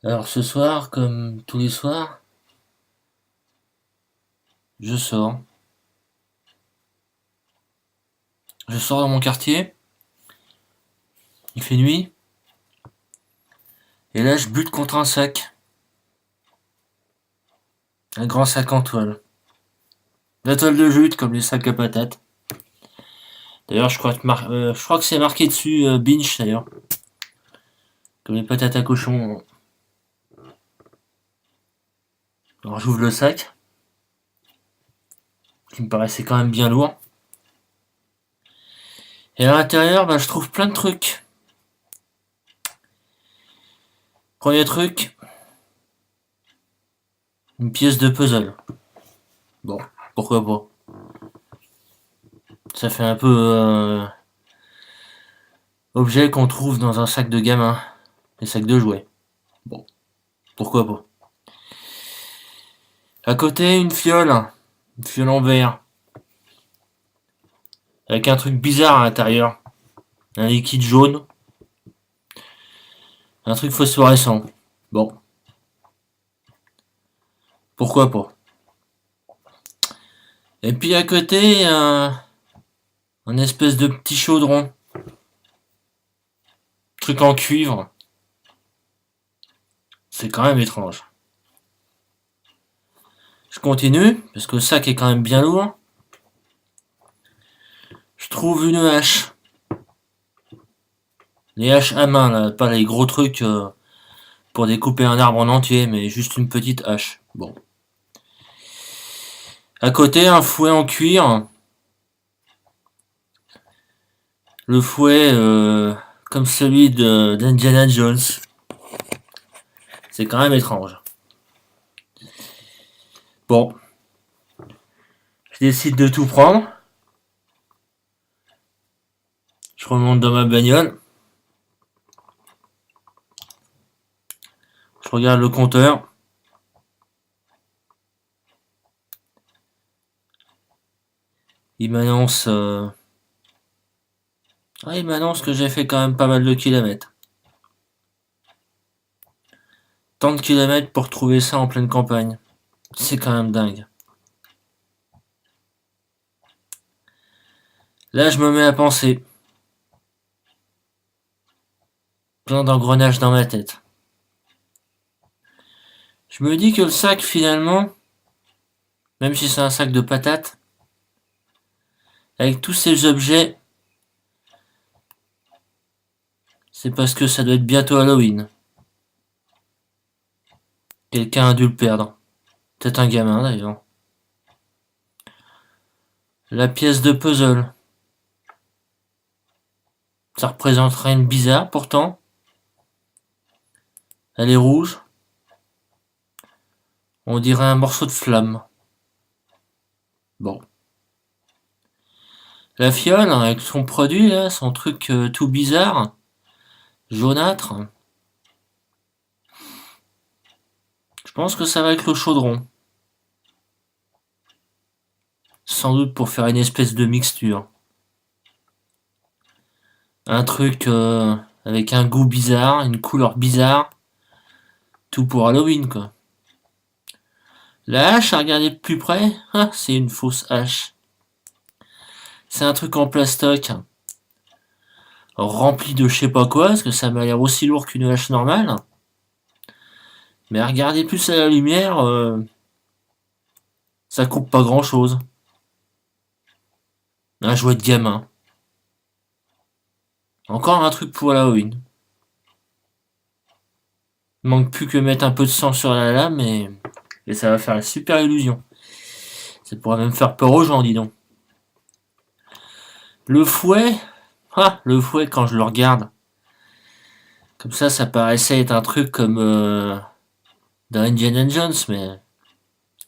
Alors ce soir, comme tous les soirs, je sors. Je sors dans mon quartier, il fait nuit, et là je bute contre un sac. Un grand sac en toile. La toile de jute comme les sacs à patates. D'ailleurs je crois que c'est marqué dessus Binge d'ailleurs. Comme les patates à cochon. Alors j'ouvre le sac, qui me paraissait quand même bien lourd. Et à l'intérieur, je trouve plein de trucs. Premier truc, une pièce de puzzle. Bon, pourquoi pas. Ça fait un peu objet qu'on trouve dans un sac de gamin. Les sacs de jouets. Bon, pourquoi pas. À côté, une fiole en verre, avec un truc bizarre à l'intérieur. Un liquide jaune, un truc phosphorescent. Bon, pourquoi pas. Et puis à côté, un espèce de petit chaudron. Truc en cuivre. C'est quand même étrange. Je continue, parce que le sac est quand même bien lourd. Je trouve une hache. Les haches à main, là, pas les gros trucs pour découper un arbre en entier, mais juste une petite hache. Bon. À côté, un fouet en cuir. Le fouet comme celui d'Indiana Jones. C'est quand même étrange. Bon, je décide de tout prendre. Je remonte dans ma bagnole. Je regarde le compteur. Il m'annonce il m'annonce que j'ai fait quand même pas mal de kilomètres. Tant de kilomètres pour trouver ça en pleine campagne. C'est quand même dingue. Là, je me mets à penser. Plein d'engrenages dans ma tête. Je me dis que le sac, finalement, même si c'est un sac de patates, avec tous ces objets, c'est parce que ça doit être bientôt Halloween. Quelqu'un a dû le perdre. Peut-être un gamin d'ailleurs. La pièce de puzzle. Ça représenterait une bizarre pourtant. Elle est rouge. On dirait un morceau de flamme. Bon. La fiole, hein, avec son produit là, son truc tout bizarre, jaunâtre. Je pense que ça va avec le chaudron. Sans doute pour faire une espèce de mixture. Un truc avec un goût bizarre, une couleur bizarre. Tout pour Halloween quoi. La hache, à regarder de plus près, c'est une fausse hache. C'est un truc en plastoc, rempli de je sais pas quoi, parce que ça m'a l'air aussi lourd qu'une hache normale. Mais à regarder plus à la lumière, ça coupe pas grand chose. Un jouet de gamin. Encore un truc pour Halloween. Il manque plus que mettre un peu de sang sur la lame et ça va faire une super illusion. Ça pourrait même faire peur aux gens, dis donc. Le fouet, le fouet quand je le regarde, comme ça paraissait être un truc comme dans Indiana Jones, mais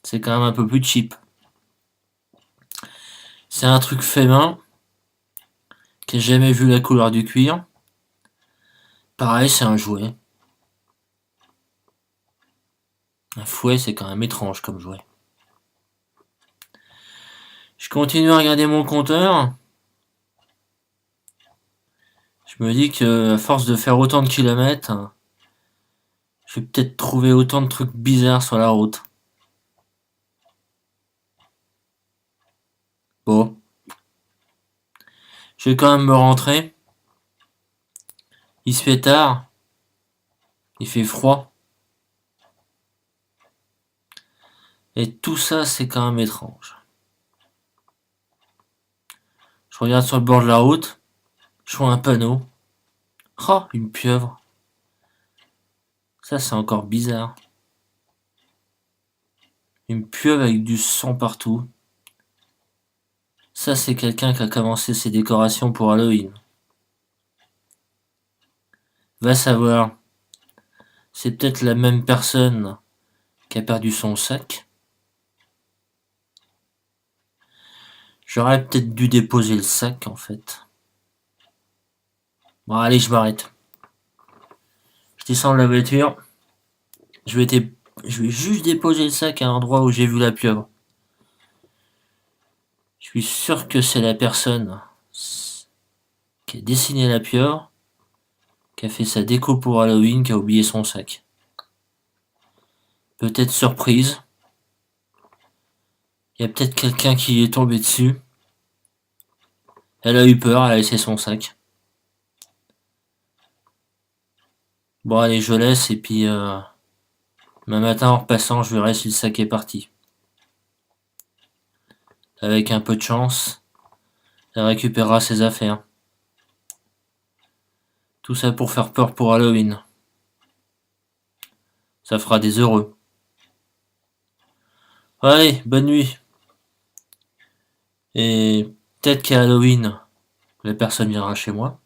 c'est quand même un peu plus cheap. C'est un truc fait main, qui n'a jamais vu la couleur du cuir. Pareil, c'est un jouet. Un fouet, c'est quand même étrange comme jouet. Je continue à regarder mon compteur. Je me dis que à force de faire autant de kilomètres, je Je vais peut-être trouver autant de trucs bizarres sur la route. Bon. Je vais quand même me rentrer. Il se fait tard. Il fait froid. Et tout ça, c'est quand même étrange. Je regarde sur le bord de la route. Je vois un panneau. Oh, une pieuvre. Ça, c'est encore bizarre. Une pieuvre avec du sang partout. Ça, c'est quelqu'un qui a commencé ses décorations pour Halloween. Va savoir. C'est peut-être la même personne qui a perdu son sac. J'aurais peut-être dû déposer le sac, en fait. Bon, allez, je m'arrête. Je descends de la voiture. Je vais juste déposer le sac à l'endroit où j'ai vu la pieuvre. Je suis sûr que c'est la personne qui a dessiné la pieuvre, qui a fait sa déco pour Halloween, qui a oublié son sac. Peut-être surprise. Il y a peut-être quelqu'un qui est tombé dessus. Elle a eu peur, elle a laissé son sac. Bon, allez, je laisse, et puis demain matin, en repassant, je verrai si le sac est parti. Avec un peu de chance, elle récupérera ses affaires. Tout ça pour faire peur pour Halloween. Ça fera des heureux. Allez, bonne nuit. Et peut-être qu'à Halloween, la personne viendra chez moi.